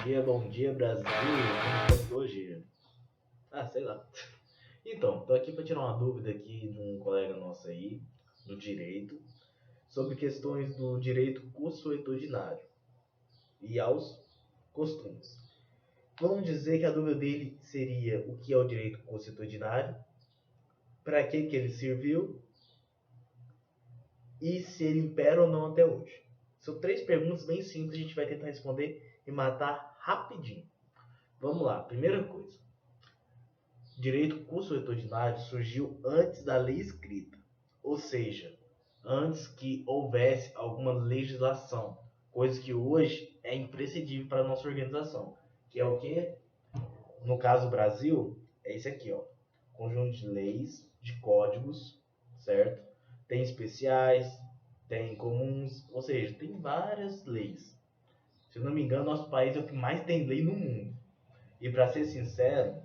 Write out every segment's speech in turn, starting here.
bom dia Brasil, como estamos hoje? Sei lá. Então, tô aqui para tirar uma dúvida aqui de um colega nosso aí, do direito, sobre questões do direito consuetudinário e aos costumes. Vamos dizer que a dúvida dele seria o que é o direito consuetudinário, para que ele serviu e se ele impera ou não até hoje. São três perguntas bem simples, a gente vai tentar responder e matar rapidinho. Vamos lá, primeira coisa. Direito consuetudinário surgiu antes da lei escrita, ou seja, antes que houvesse alguma legislação, coisa que hoje é imprescindível para a nossa organização, que é o que? No caso do Brasil, é esse aqui, ó, conjunto de leis, de códigos, certo? Tem especiais, tem comuns, ou seja, tem várias leis. Se eu não me engano, nosso país é o que mais tem lei no mundo. E para ser sincero,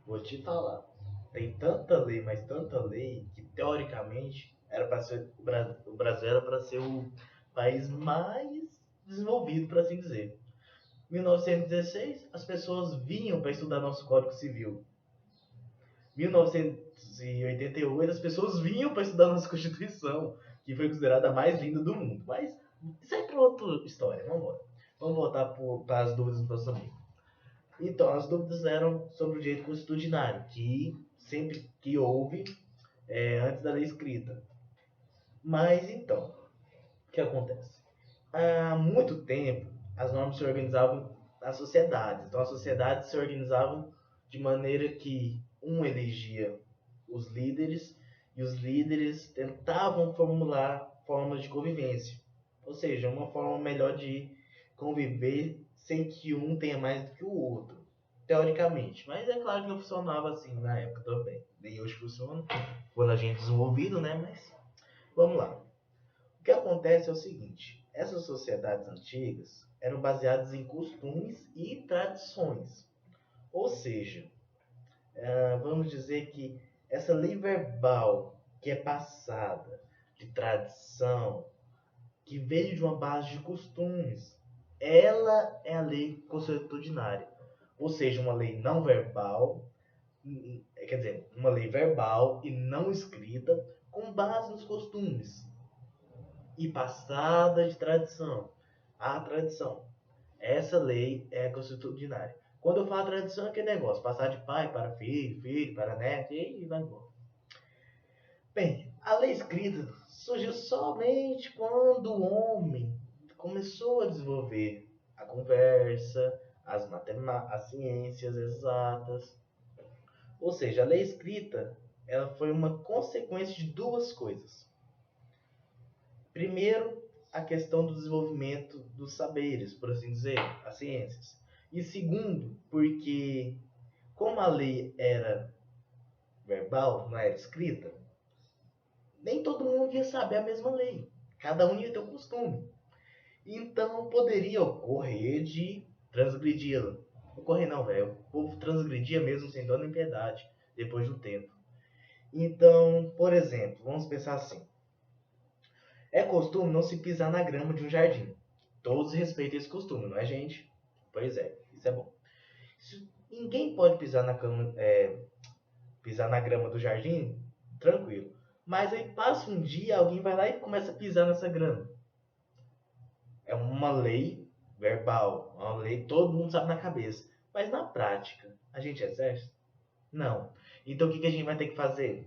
vou te falar, tem tanta lei, mas tanta lei, que teoricamente era para ser o Brasil era para ser o país mais desenvolvido, por assim dizer. Em 1916, as pessoas vinham para estudar nosso Código Civil. Em 1988, as pessoas vinham para estudar nossa Constituição, que foi considerada a mais linda do mundo. Mas isso é para outra história, vamos embora. Vamos voltar para as dúvidas do nosso amigo. Então, as dúvidas eram sobre o direito constitucionário, que sempre que houve antes da lei escrita. Mas então, o que acontece? Há muito tempo, as normas se organizavam nas sociedades. Então, as sociedades se organizavam de maneira que um elegia os líderes e os líderes tentavam formular formas de convivência. Ou seja, uma forma melhor de conviver sem que um tenha mais do que o outro, teoricamente. Mas é claro que não funcionava assim na época também. Nem hoje funciona, quando a gente é desenvolvido, né? Mas vamos lá. O que acontece é o seguinte: essas sociedades antigas eram baseadas em costumes e tradições. Ou seja, vamos dizer que essa lei verbal que é passada de tradição, que veio de uma base de costumes, ela é a lei consuetudinária. Ou seja, uma lei não verbal, quer dizer, uma lei verbal e não escrita com base nos costumes e passada de tradição. A tradição. Essa lei é consuetudinária. Quando eu falo tradição, é aquele negócio, passar de pai para filho, filho para neto, e vai embora. Bem, a lei escrita surgiu somente quando o homem começou a desenvolver a conversa, as ciências exatas. Ou seja, a lei escrita ela foi uma consequência de duas coisas. Primeiro, a questão do desenvolvimento dos saberes, por assim dizer, as ciências. E segundo, porque como a lei era verbal, não era escrita, nem todo mundo ia saber a mesma lei. Cada um ia ter um costume. Então poderia ocorrer de transgredi-la. Ocorrer não, velho. O povo transgredia mesmo sem dó nem piedade, depois do tempo. Então, por exemplo, vamos pensar assim. É costume não se pisar na grama de um jardim. Todos respeitam esse costume, não é, gente? Pois é, isso é bom. Ninguém pode pisar na grama do jardim, tranquilo. Mas aí passa um dia, alguém vai lá e começa a pisar nessa grama. É uma lei verbal, uma lei todo mundo sabe na cabeça. Mas na prática, a gente exerce? Não. Então o que a gente vai ter que fazer?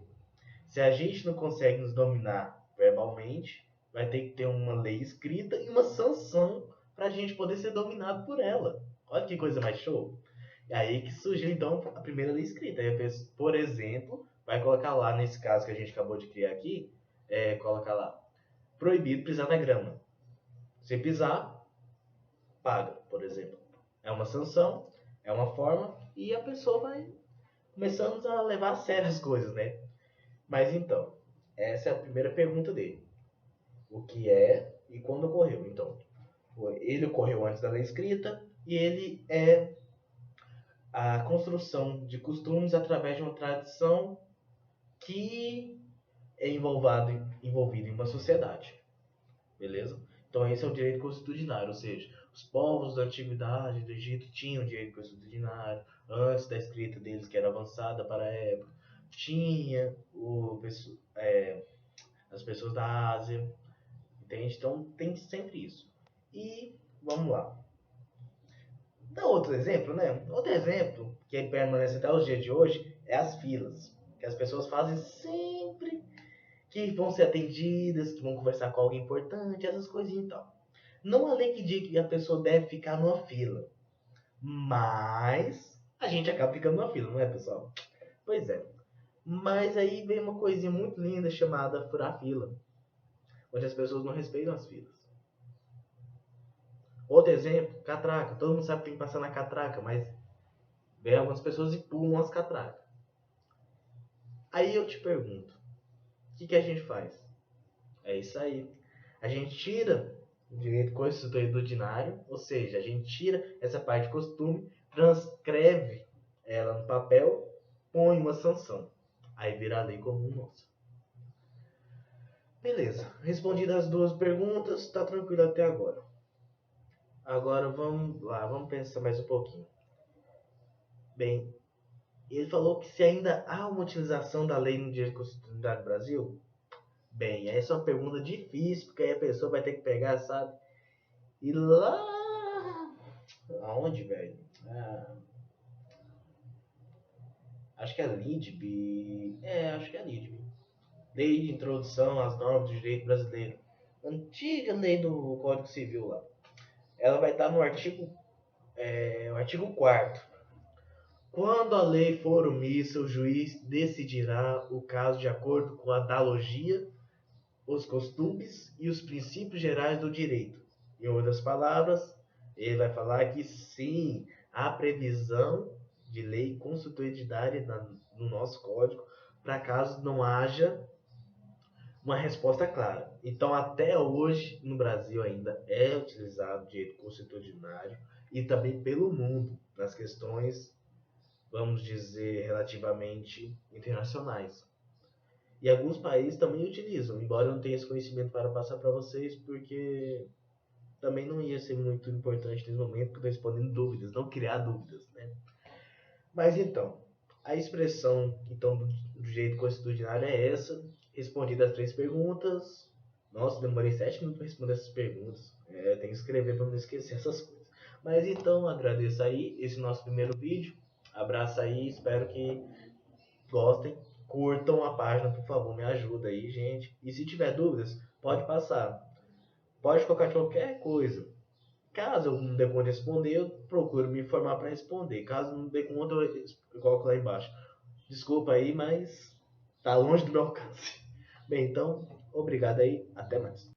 Se a gente não consegue nos dominar verbalmente, vai ter que ter uma lei escrita e uma sanção para a gente poder ser dominado por ela. Olha que coisa mais show. E aí que surgiu então a primeira lei escrita. Aí, por exemplo, vai colocar lá, nesse caso que a gente acabou de criar aqui, colocar lá, proibido pisar na grama. Se pisar, paga, por exemplo. É uma sanção, é uma forma, e a pessoa vai começando a levar a sério as coisas, né? Mas então, essa é a primeira pergunta dele. O que é e quando ocorreu? Então, ele ocorreu antes da lei escrita e ele é a construção de costumes através de uma tradição que é envolvido em uma sociedade. Beleza? Então esse é o direito constitucionário, ou seja, os povos da antiguidade do Egito tinham direito constitucionário, antes da escrita deles, que era avançada para a época. Tinha as pessoas da Ásia, entende? Então tem sempre isso. E vamos lá. Dá outro exemplo, né? Outro exemplo que permanece até os dias de hoje é as filas. Que as pessoas fazem sempre que vão ser atendidas, que vão conversar com alguém importante, essas coisinhas e tal. Não há lei que diga que a pessoa deve ficar numa fila. Mas a gente acaba ficando numa fila, não é, pessoal? Pois é. Mas aí vem uma coisinha muito linda chamada furar fila, onde as pessoas não respeitam as filas. Outro exemplo, catraca. Todo mundo sabe que tem que passar na catraca, mas vem algumas pessoas e pulam as catracas. Aí eu te pergunto, o que a gente faz? É isso aí. A gente tira o direito constitucionário, ou seja, a gente tira essa parte de costume, transcreve ela no papel, põe uma sanção. Aí vira a lei comum nossa. Beleza, respondidas as duas perguntas, tá tranquilo até agora. Agora vamos lá, vamos pensar mais um pouquinho. Bem, ele falou que se ainda há uma utilização da lei no direito constitucional do Brasil, bem, essa é uma pergunta difícil, porque aí a pessoa vai ter que pegar, sabe? E lá. Aonde, velho? Acho que é LIDB. Acho que é LIDB. Lei de Introdução às Normas do Direito Brasileiro. Antiga lei do Código Civil lá. Ela vai estar no artigo 4º. Quando a lei for omissa, o juiz decidirá o caso de acordo com a analogia, os costumes e os princípios gerais do direito. Em outras palavras, ele vai falar que sim, há previsão de lei consuetudinária no nosso código para caso não haja uma resposta clara. Então, até hoje, no Brasil ainda é utilizado o direito consuetudinário e também pelo mundo, nas questões, vamos dizer, relativamente internacionais. E alguns países também utilizam, embora eu não tenha esse conhecimento para passar para vocês, porque também não ia ser muito importante nesse momento, porque eu estou respondendo dúvidas, não criar dúvidas, né? Mas então, a expressão então, do direito constitucionário é essa. Respondidas as três perguntas. Nossa, demorei 7 minutos para responder essas perguntas. Tem que escrever para não esquecer essas coisas. Mas então, agradeço aí esse nosso primeiro vídeo. Abraço aí, espero que gostem. Curtam a página, por favor, me ajuda aí, gente. E se tiver dúvidas, pode passar. Pode colocar de qualquer coisa. Caso eu não dê conta de responder, eu procuro me informar para responder. Caso não dê conta, eu coloco lá embaixo. Desculpa aí, mas tá longe do meu alcance. Bem, então, obrigado aí. Até mais.